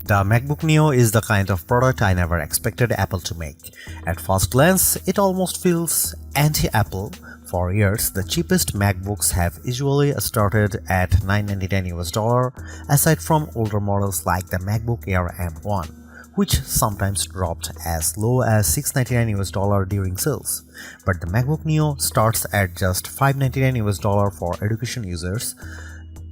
The MacBook Neo is the kind of product I never expected Apple to make. At first glance, it almost feels anti-Apple. For years, the cheapest MacBooks have usually started at $999 aside from older models like the MacBook Air M1, which sometimes dropped as low as $699 during sales. But the MacBook Neo starts at just $599 for education users.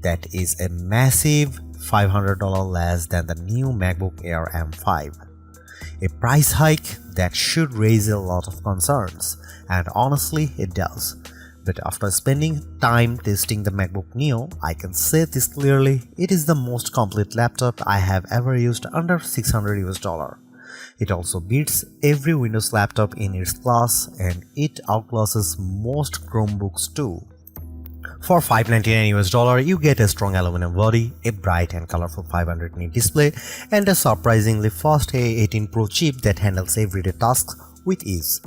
That is a massive $500 less than the new MacBook Air M5. A price hike that should raise a lot of concerns, and honestly it does. But after spending time testing the MacBook Neo, I can say this clearly, it is the most complete laptop I have ever used under $600. It also beats every Windows laptop in its class, and it outclasses most Chromebooks too. For $599 you get a strong aluminum body, a bright and colorful 500 nit display, and a surprisingly fast A18 Pro chip that handles everyday tasks with ease.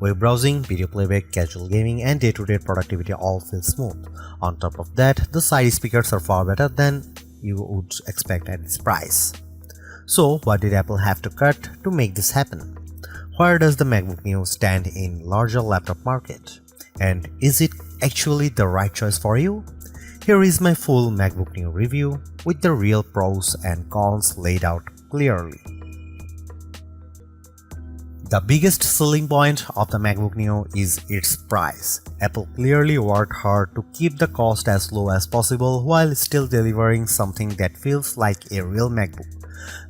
Web browsing, video playback, casual gaming, and day-to-day productivity all feel smooth. On top of that, the side speakers are far better than you would expect at this price. So what did Apple have to cut to make this happen? Where does the MacBook Neo stand in larger laptop market? And is it actually the right choice for you? Here is my full MacBook Neo review with the real pros and cons laid out clearly. The biggest selling point of the MacBook Neo is its price. Apple clearly worked hard to keep the cost as low as possible while still delivering something that feels like a real MacBook.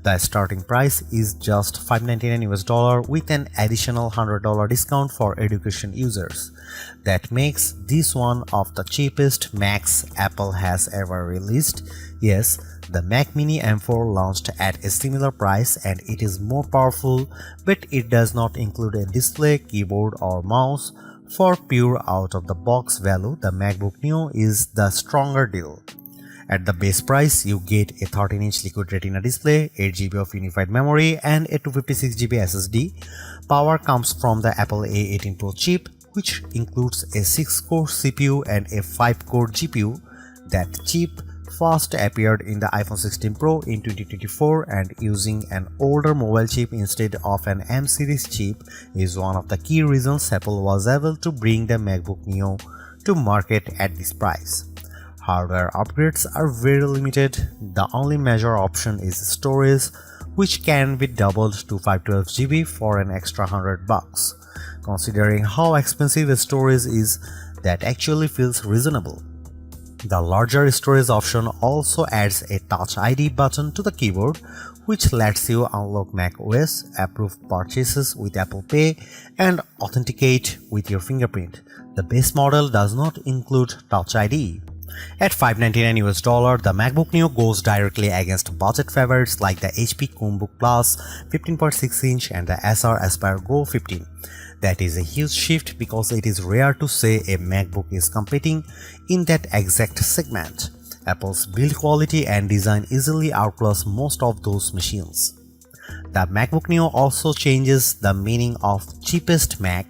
The starting price is just $599 with an additional $100 discount for education users. That makes this one of the cheapest Macs Apple has ever released. Yes, the Mac Mini M4 launched at a similar price and it is more powerful, but it does not include a display, keyboard or mouse. For pure out-of-the-box value, the MacBook Neo is the stronger deal. At the base price, you get a 13-inch Liquid Retina display, 8GB of unified memory, and a 256GB SSD. Power comes from the Apple A18 Pro chip, which includes a 6-core CPU and a 5-core GPU. That chip first appeared in the iPhone 16 Pro in 2024, and using an older mobile chip instead of an M series chip is one of the key reasons Apple was able to bring the MacBook Neo to market at this price. Hardware upgrades are very limited. The only major option is storage, which can be doubled to 512GB for an extra $100. Considering how expensive storage is, that actually feels reasonable. The larger storage option also adds a Touch ID button to the keyboard, which lets you unlock macOS, approve purchases with Apple Pay, and authenticate with your fingerprint. The base model does not include Touch ID. At $599, the MacBook Neo goes directly against budget favorites like the HP Chromebook Plus 15.6-inch and the Acer Aspire Go 15. That is a huge shift because it is rare to say a MacBook is competing in that exact segment. Apple's build quality and design easily outclass most of those machines. The MacBook Neo also changes the meaning of cheapest Mac.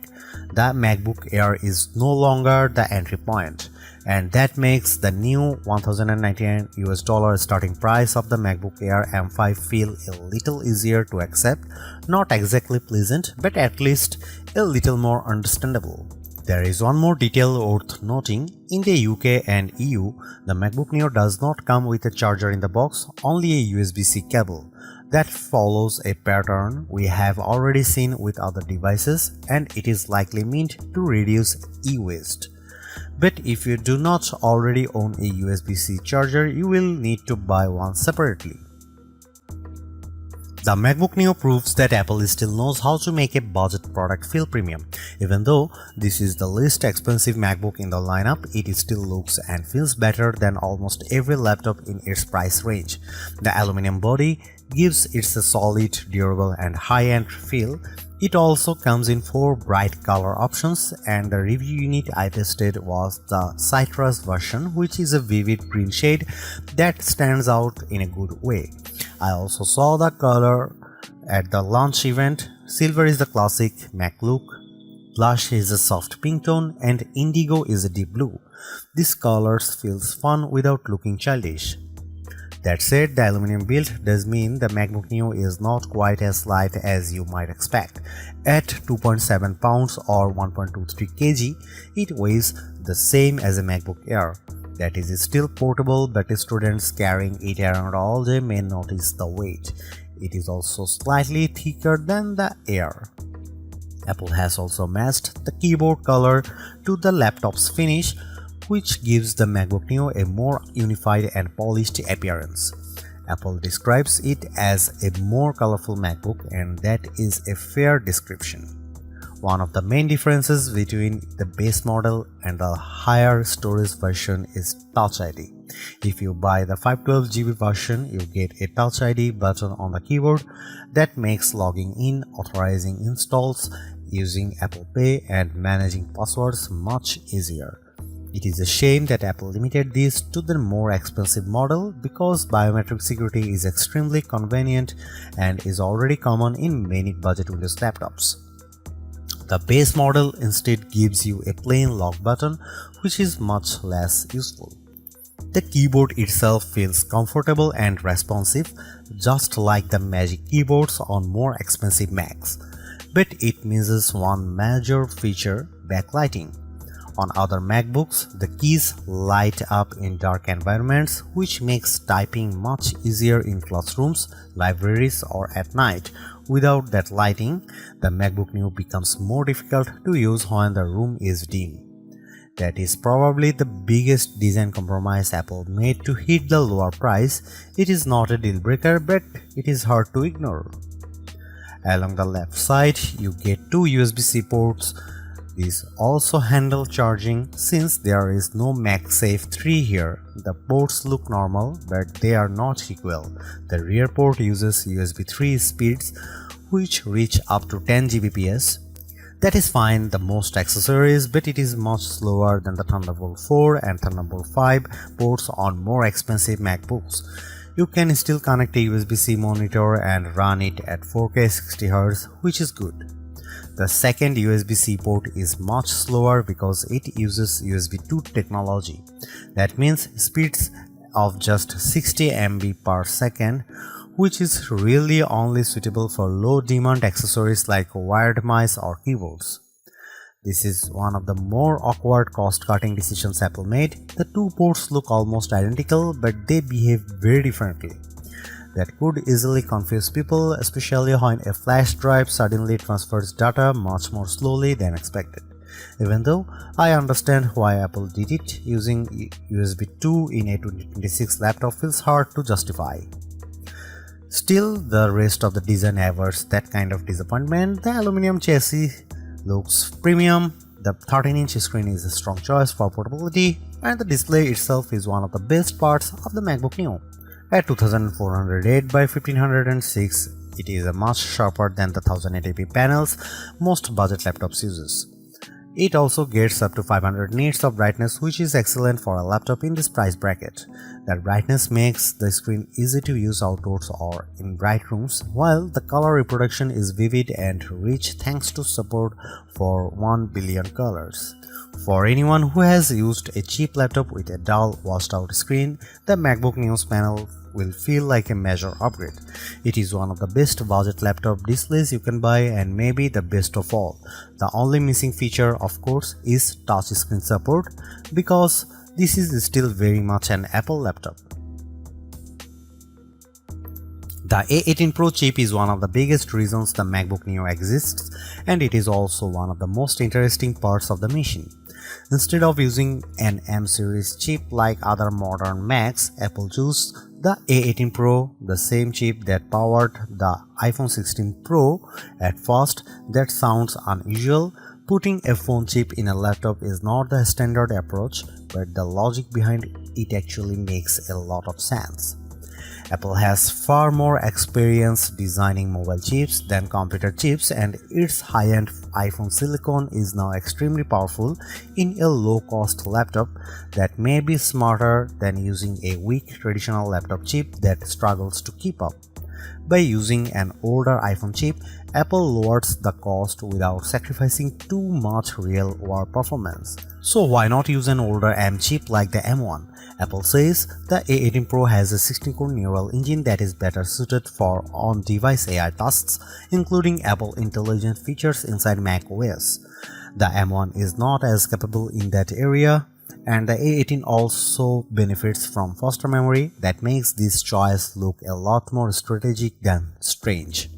The MacBook Air is no longer the entry point, and that makes the new $1,099 starting price of the MacBook Air M5 feel a little easier to accept, not exactly pleasant, but at least a little more understandable. There is one more detail worth noting. In the UK and EU, the MacBook Neo does not come with a charger in the box, only a USB-C cable. That follows a pattern we have already seen with other devices, and it is likely meant to reduce e-waste. But if you do not already own a USB-C charger, you will need to buy one separately. The MacBook Neo proves that Apple still knows how to make a budget product feel premium. Even though this is the least expensive MacBook in the lineup, it still looks and feels better than almost every laptop in its price range. The aluminum body gives it a solid, durable and high-end feel. It also comes in 4 bright color options, and the review unit I tested was the Citrus version, which is a vivid green shade that stands out in a good way. I also saw the color at the launch event. Silver is the classic Mac look, blush is a soft pink tone, and indigo is a deep blue. These colors feels fun without looking childish. That said, the aluminum build does mean the MacBook Neo is not quite as light as you might expect. At 2.7 pounds or 1.23 kg, it weighs the same as a MacBook Air. That is still portable, but students carrying it around all day may notice the weight. It is also slightly thicker than the Air. Apple has also matched the keyboard color to the laptop's finish, which gives the MacBook Neo a more unified and polished appearance. Apple describes it as a more colorful MacBook, and that is a fair description. One of the main differences between the base model and the higher storage version is Touch ID. If you buy the 512GB version, you get a Touch ID button on the keyboard that makes logging in, authorizing installs, using Apple Pay, and managing passwords much easier. It is a shame that Apple limited this to the more expensive model because biometric security is extremely convenient and is already common in many budget Windows laptops. The base model instead gives you a plain lock button, which is much less useful. The keyboard itself feels comfortable and responsive, just like the Magic keyboards on more expensive Macs, but it misses one major feature: backlighting. On other MacBooks, the keys light up in dark environments, which makes typing much easier in classrooms, libraries, or at night. Without that lighting, the MacBook Neo becomes more difficult to use when the room is dim. That is probably the biggest design compromise Apple made to hit the lower price. It is not a deal breaker, but it is hard to ignore. Along the left side, you get two USB-C ports. These also handle charging. Since there is no MagSafe 3 here, the ports look normal, but they are not equal. The rear port uses USB 3 speeds, which reach up to 10 Gbps. That is fine the most accessories, but it is much slower than the Thunderbolt 4 and Thunderbolt 5 ports on more expensive MacBooks. You can still connect a USB-C monitor and run it at 4K 60Hz, which is good. The second USB-C port is much slower because it uses USB 2 technology. That means speeds of just 60 MB per second, which is really only suitable for low-demand accessories like wired mice or keyboards. This is one of the more awkward cost-cutting decisions Apple made. The two ports look almost identical, but they behave very differently. That could easily confuse people, especially when a flash drive suddenly transfers data much more slowly than expected. Even though I understand why Apple did it, using USB 2 in a 2026 laptop feels hard to justify. Still, the rest of the design averts that kind of disappointment. The aluminum chassis looks premium, the 13-inch screen is a strong choice for portability, and the display itself is one of the best parts of the MacBook Neo. At 2408 by 1506, it is much sharper than the 1080p panels most budget laptops uses. It also gets up to 500 nits of brightness, which is excellent for a laptop in this price bracket. That brightness makes the screen easy to use outdoors or in bright rooms, while the color reproduction is vivid and rich thanks to support for 1 billion colors. For anyone who has used a cheap laptop with a dull, washed-out screen, the MacBook Neo's panel will feel like a major upgrade. It is one of the best budget laptop displays you can buy and maybe the best of all. The only missing feature, of course, is touchscreen support, because this is still very much an Apple laptop. The A18 Pro chip is one of the biggest reasons the MacBook Neo exists, and it is also one of the most interesting parts of the machine. Instead of using an M series chip like other modern Macs, Apple chose the A18 Pro, the same chip that powered the iPhone 16 Pro. At first, that sounds unusual. Putting a phone chip in a laptop is not the standard approach, but the logic behind it actually makes a lot of sense. Apple has far more experience designing mobile chips than computer chips, and its high-end iPhone silicon is now extremely powerful in a low-cost laptop that may be smarter than using a weak traditional laptop chip that struggles to keep up. By using an older iPhone chip, Apple lowers the cost without sacrificing too much real-world performance. So why not use an older M chip like the M1? Apple says the A18 Pro has a 16-core neural engine that is better suited for on-device AI tasks, including Apple Intelligent features inside macOS. The M1 is not as capable in that area, and the A18 also benefits from faster memory that makes this choice look a lot more strategic than strange.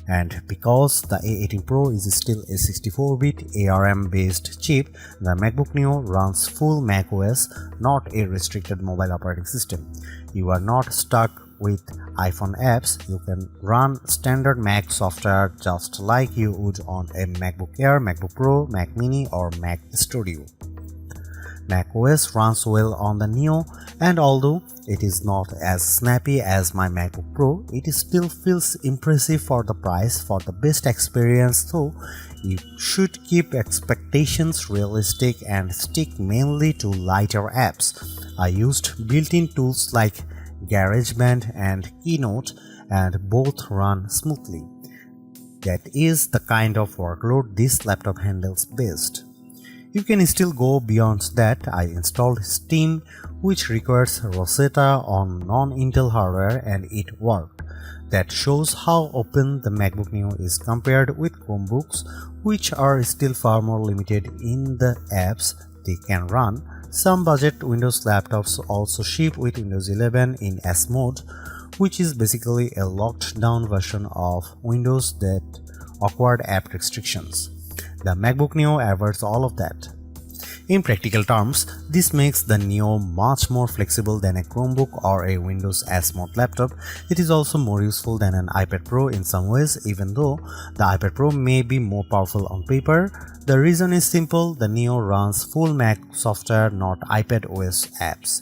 And because the A18 Pro is still a 64-bit ARM-based chip, the MacBook Neo runs full macOS, not a restricted mobile operating system. You are not stuck with iPhone apps. You can run standard Mac software just like you would on a MacBook Air, MacBook Pro, Mac Mini, or Mac Studio. macOS runs well on the Neo, and although it is not as snappy as my MacBook Pro, it still feels impressive for the price. For the best experience though, you should keep expectations realistic and stick mainly to lighter apps. I used built-in tools like GarageBand and Keynote, and both run smoothly. That is the kind of workload this laptop handles best. You can still go beyond that. I installed Steam, which requires Rosetta on non-Intel hardware, and it worked. That shows how open the MacBook Neo is compared with Chromebooks, which are still far more limited in the apps they can run. Some budget Windows laptops also ship with Windows 11 in S mode, which is basically a locked down version of Windows that awkward app restrictions. The MacBook Neo avoids all of that. In practical terms, this makes the Neo much more flexible than a Chromebook or a Windows S mode laptop. It is also more useful than an iPad Pro in some ways, even though the iPad Pro may be more powerful on paper. The reason is simple: the Neo runs full Mac software, not iPad OS apps.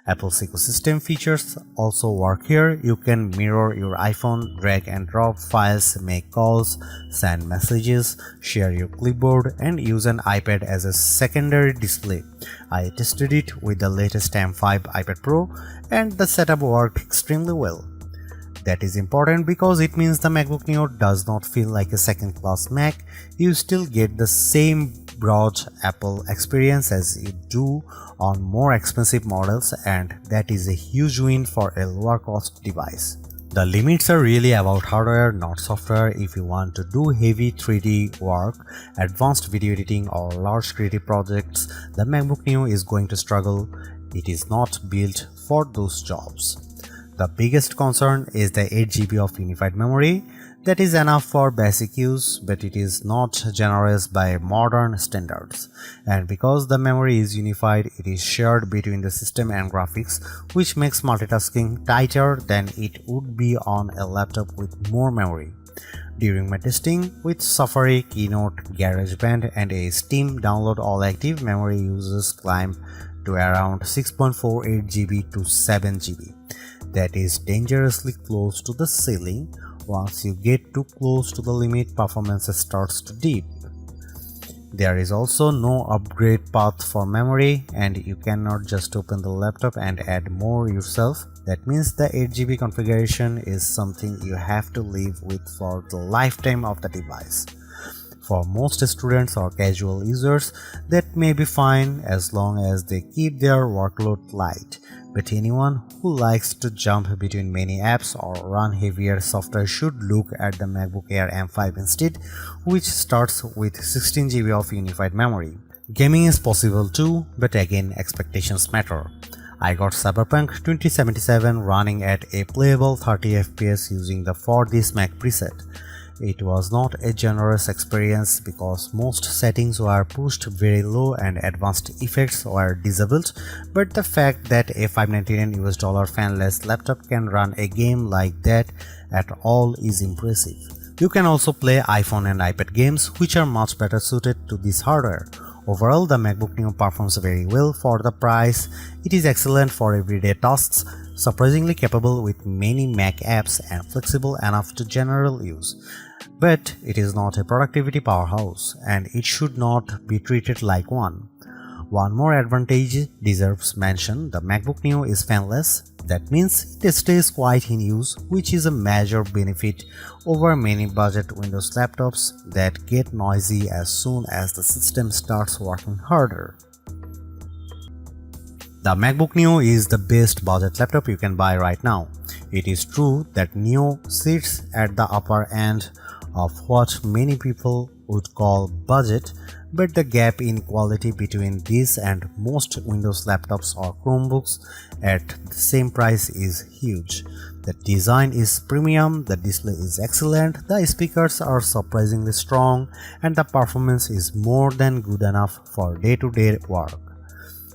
Apple's ecosystem features also work here. You can mirror your iPhone, drag and drop files, make calls, send messages, share your clipboard, and use an iPad as a secondary display. I tested it with the latest M5 iPad Pro, and the setup worked extremely well. That is important because it means the MacBook Neo does not feel like a second-class Mac. You still get the same broad Apple experience as you do on more expensive models, and that is a huge win for a lower cost device. The limits are really about hardware, not software. If you want to do heavy 3D work, advanced video editing, or large creative projects, the MacBook Neo is going to struggle. It is not built for those jobs. The biggest concern is the 8GB of unified memory. That is enough for basic use, but it is not generous by modern standards. And because the memory is unified, it is shared between the system and graphics, which makes multitasking tighter than it would be on a laptop with more memory. During my testing with Safari, Keynote, GarageBand, and a Steam download, all active memory uses climbed to around 6.48GB to 7GB. That is dangerously close to the ceiling. Once you get too close to the limit, performance starts to dip. There is also no upgrade path for memory, and you cannot just open the laptop and add more yourself. That means the 8GB configuration is something you have to live with for the lifetime of the device. For most students or casual users, that may be fine as long as they keep their workload light. But anyone who likes to jump between many apps or run heavier software should look at the MacBook Air M5 instead, which starts with 16GB of unified memory. Gaming is possible too, but again, expectations matter. I got Cyberpunk 2077 running at a playable 30fps using the For This Mac preset. It was not a generous experience because most settings were pushed very low and advanced effects were disabled, but the fact that a $599 fanless laptop can run a game like that at all is impressive. You can also play iPhone and iPad games, which are much better suited to this hardware. Overall, the MacBook Neo performs very well for the price. It is excellent for everyday tasks, surprisingly capable with many Mac apps, and flexible enough to general use. But it is not a productivity powerhouse, and it should not be treated like one. One more advantage deserves mention: the MacBook Neo is fanless. That means it stays quiet in use, which is a major benefit over many budget Windows laptops that get noisy as soon as the system starts working harder. The MacBook Neo is the best budget laptop you can buy right now. It is true that Neo sits at the upper end of what many people would call budget, but the gap in quality between this and most Windows laptops or Chromebooks at the same price is huge. The design is premium, the display is excellent, the speakers are surprisingly strong, and the performance is more than good enough for day-to-day work.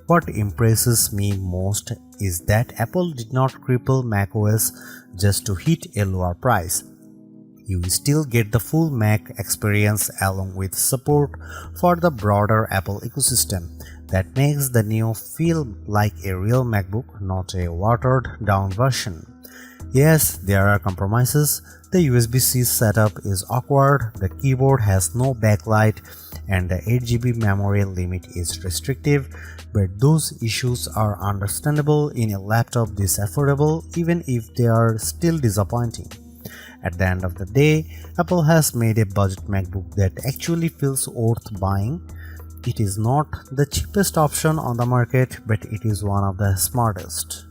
What impresses me most is that Apple did not cripple macOS just to hit a lower price. You still get the full Mac experience along with support for the broader Apple ecosystem. That makes the Neo feel like a real MacBook, not a watered-down version. Yes, there are compromises. The USB-C setup is awkward, the keyboard has no backlight, and the 8GB memory limit is restrictive, but those issues are understandable in a laptop this affordable, even if they are still disappointing. At the end of the day, Apple has made a budget MacBook that actually feels worth buying. It is not the cheapest option on the market, but it is one of the smartest.